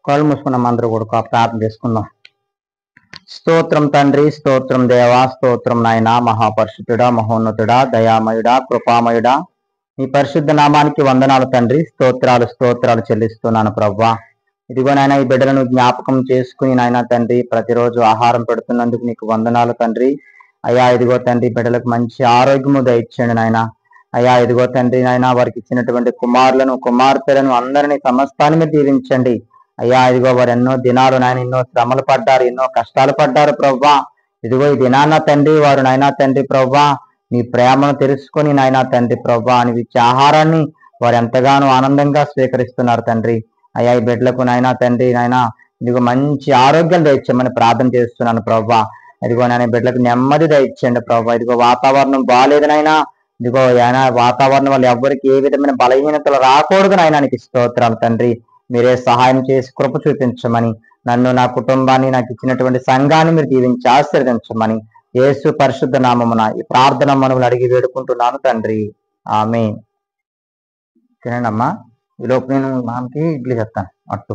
కళ్ళు మూసుకున్నాం, అందరూ కూడా ఒక ప్రార్థన చేసుకుందాం. స్తోత్రం తండ్రి, స్తోత్రం దేవా, స్తోత్రం నాయన, మహాపరిశుద్ధుడా, మహోన్నతుడా, దయామయుడా, కృపామయుడా, మీ పరిశుద్ధ నామానికి వందనాలు తండ్రి. స్తోత్రాలు స్తోత్రాలు చెల్లిస్తున్నాను ప్రవ్వా. ఇదిగో నాయన, ఈ బిడ్డలను జ్ఞాపకం చేసుకుని నాయన తండ్రి, ప్రతిరోజు ఆహారం పెడుతున్నందుకు నీకు వందనాలు తండ్రి. అయ్యా ఇదిగో తండ్రి, బిడ్డలకు మంచి ఆరోగ్యము దయచేయండి నాయన. అయ్యా ఇదిగో తండ్రి నాయన, వారికి ఇచ్చినటువంటి కుమారులను కుమార్తెలను అందరినీ సమస్తాన్ని మీరు దీవించండి. అయ్యా ఇదిగో వారు ఎన్నో దినాలు నాయన, ఎన్నో శ్రమలు పడ్డారు, ఎన్నో కష్టాలు పడ్డారు ప్రవ్వా. ఇదిగో ఈ దినాన్న తండ్రి, వారు నాయనా తండ్రి ప్రవ్వా నీ ప్రేమను తెలుసుకొని నాయనా తండ్రి ప్రవ్వా అని ఇచ్చే ఆహారాన్ని వారు ఎంతగానో ఆనందంగా స్వీకరిస్తున్నారు తండ్రి. అయ్యా ఈ బిడ్డలకు నాయనా తండ్రి నాయన ఇదిగో మంచి ఆరోగ్యం దయచేయమని ప్రార్థన చేస్తున్నాను ప్రవ్వా. ఇదిగో నాయన బిడ్డలకు నెమ్మది దయచేయండి ప్రవ్వా. ఇదిగో వాతావరణం బాగాలేదు నాయనా, ఇదిగో ఆయన వాతావరణం వల్ల ఎవరికి ఏ విధమైన బలహీనతలు రాకూడదు నాయన, నీకు స్తోత్రాలు తండ్రి. మీరే సహాయం చేసి కృప చూపించమని, నన్ను నా కుటుంబాన్ని నాకు ఇచ్చినటువంటి సంఘాన్ని మీరు దీవించి ఆశీర్వదించమని యేసు పరిశుద్ధ నామమున ఈ ప్రార్థన మనవులు అడిగి వేడుకుంటున్నాను తండ్రి. ఆమేన్. తినండి అమ్మా. ఈ లోపు నేను మామకి ఇడ్లీ చెప్తాను అట్టు.